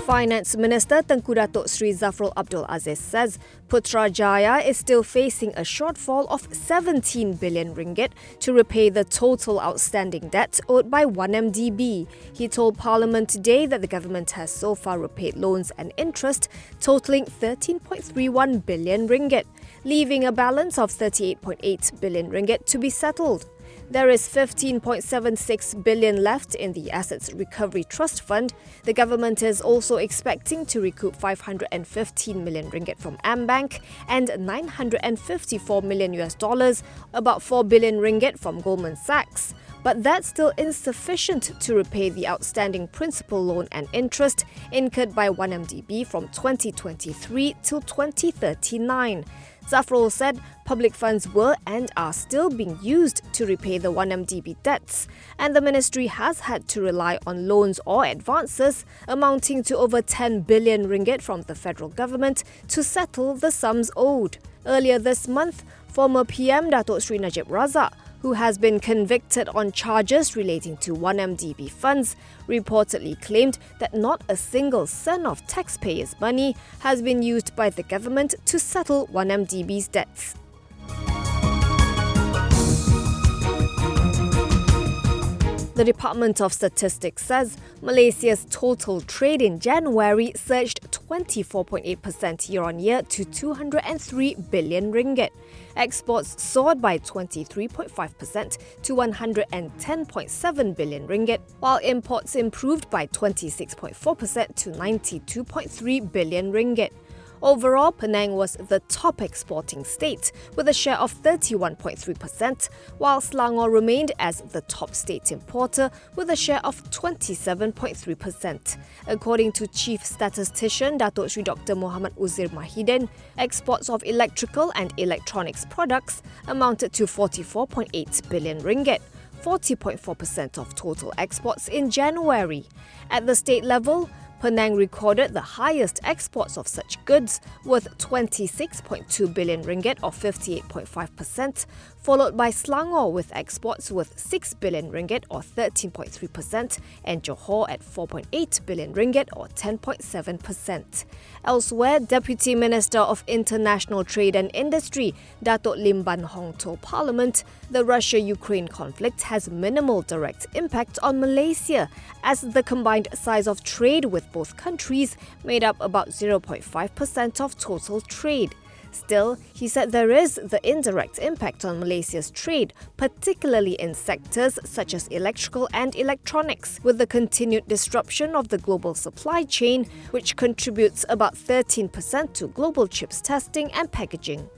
Finance Minister Tengku Datuk Sri Zafrul Abdul Aziz says Putrajaya is still facing a shortfall of 17 billion ringgit to repay the total outstanding debt owed by 1MDB. He told Parliament today that the government has so far repaid loans and interest totaling 13.31 billion ringgit, leaving a balance of 38.8 billion ringgit to be settled. There is 15.76 billion left in the Assets Recovery Trust Fund. The government is also expecting to recoup 515 million ringgit from AmBank and 954 million US dollars, about 4 billion ringgit from Goldman Sachs. But that's still insufficient to repay the outstanding principal loan and interest incurred by 1MDB from 2023 till 2039. Zafrul said public funds were and are still being used to repay the 1MDB debts, and the ministry has had to rely on loans or advances amounting to over 10 billion ringgit from the federal government to settle the sums owed. Earlier this month, former PM Datuk Sri Najib Razak, who has been convicted on charges relating to 1MDB funds, reportedly claimed that not a single cent of taxpayers' money has been used by the government to settle 1MDB's debts. The Department of Statistics says Malaysia's total trade in January surged 24.8% year-on-year to 203 billion ringgit. Exports soared by 23.5% to 110.7 billion ringgit, while imports improved by 26.4% to 92.3 billion ringgit. Overall, Penang was the top exporting state with a share of 31.3%, while Selangor remained as the top state importer with a share of 27.3%. According to Chief Statistician Datuk Sri Dr. Muhammad Uzir Mahidin, exports of electrical and electronics products amounted to 44.8 billion ringgit, 40.4% of total exports in January. At the state level, Penang recorded the highest exports of such goods, worth 26.2 billion ringgit or 58.5%, followed by Selangor with exports worth 6 billion ringgit or 13.3%, and Johor at 4.8 billion ringgit or 10.7%. Elsewhere, Deputy Minister of International Trade and Industry, Datuk Lim Ban Hong told Parliament, the Russia-Ukraine conflict has minimal direct impact on Malaysia, as the combined size of trade with both countries made up about 0.5% of total trade. Still, he said there is the indirect impact on Malaysia's trade, particularly in sectors such as electrical and electronics, with the continued disruption of the global supply chain, which contributes about 13% to global chips testing and packaging.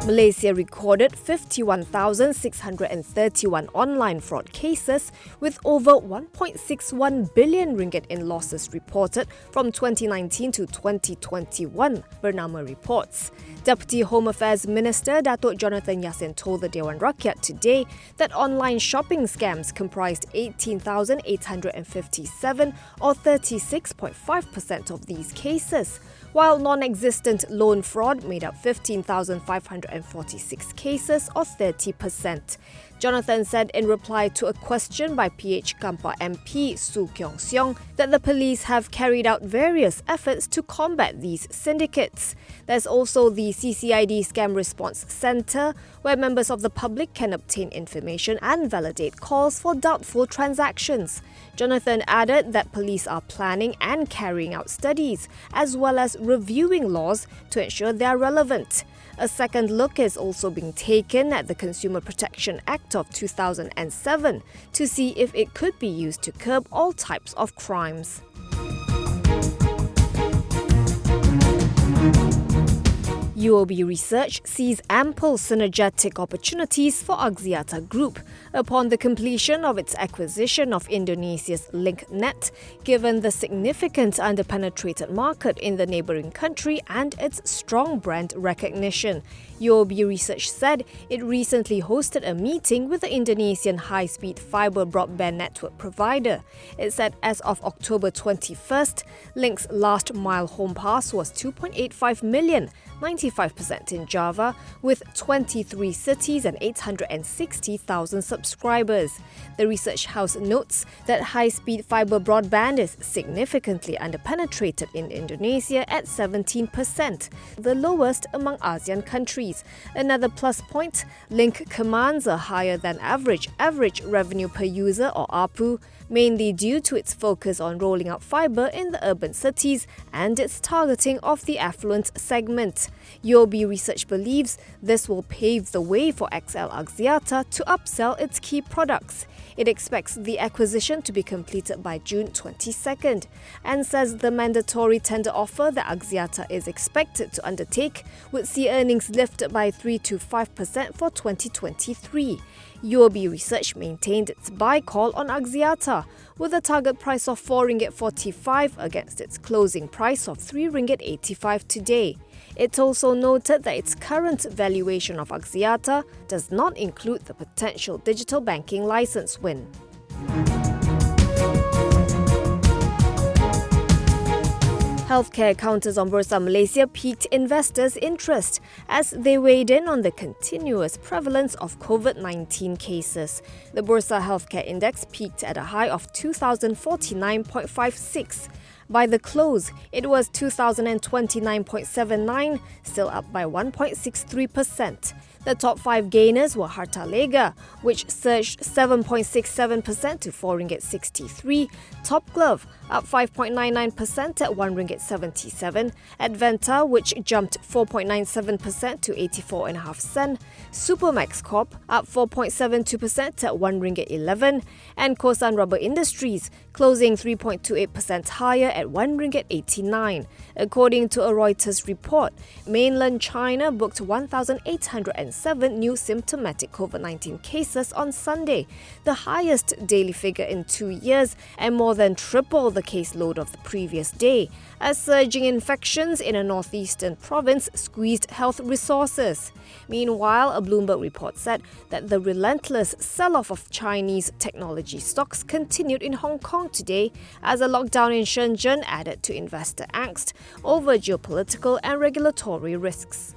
Malaysia recorded 51,631 online fraud cases, with over 1.61 billion ringgit in losses reported from 2019 to 2021, Bernama reports. Deputy Home Affairs Minister Datuk Jonathan Yassin told the Dewan Rakyat today that online shopping scams comprised 18,857 or 36.5% of these cases, while non-existent loan fraud made up 15,546 cases or 30%. Jonathan said in reply to a question by PH Kampar MP Su Keong Seong that the police have carried out various efforts to combat these syndicates. There's also the CCID Scam Response Centre, where members of the public can obtain information and validate calls for doubtful transactions. Jonathan added that police are planning and carrying out studies, as well as reviewing laws to ensure they are relevant. A second look is also being taken at the Consumer Protection Act of 2007 to see if it could be used to curb all types of crimes. UOB Research sees ample synergetic opportunities for Axiata Group upon the completion of its acquisition of Indonesia's LinkNet, given the significant underpenetrated market in the neighbouring country and its strong brand recognition. UOB Research said it recently hosted a meeting with the Indonesian high-speed fibre broadband network provider. It said as of October 21st, Link's last mile home pass was 2.85 million, 95% in Java, with 23 cities and 860,000 subscribers. The research house notes that high-speed fibre broadband is significantly underpenetrated in Indonesia at 17%, the lowest among ASEAN countries. Another plus point, Link commands a higher than average revenue per user or ARPU, mainly due to its focus on rolling out fibre in the urban cities and its targeting of the affluent segment. UOB Research believes this will pave the way for XL Axiata to upsell its key products. It expects the acquisition to be completed by June 22nd and says the mandatory tender offer that Axiata is expected to undertake would see earnings lifted by 3 to 5% for 2023. UOB Research maintained its buy call on Axiata, with a target price of RM4.45 against its closing price of RM3.85 today. It also noted that its current valuation of Axiata does not include the potential digital banking license win. Healthcare counters on Bursa Malaysia piqued investors' interest as they weighed in on the continuous prevalence of COVID-19 cases. The Bursa Healthcare Index peaked at a high of 2,049.56. By the close, it was 2,029.79, still up by 1.63%. The top 5 gainers were Hartalega, which surged 7.67% to RM4.63, Top Glove, up 5.99% at RM1.77, Adventa, which jumped 4.97% to 84.5 sen, Supermax Corp, up 4.72% at RM1.11, and Kosan Rubber Industries, closing 3.28% higher at RM1.89. According to a Reuters report, mainland China booked 1,807 new symptomatic COVID-19 cases on Sunday, the highest daily figure in 2 years and more than triple the caseload of the previous day, as surging infections in a northeastern province squeezed health resources. Meanwhile, a Bloomberg report said that the relentless sell-off of Chinese technology stocks continued in Hong Kong today as a lockdown in Shenzhen added to investor angst over geopolitical and regulatory risks.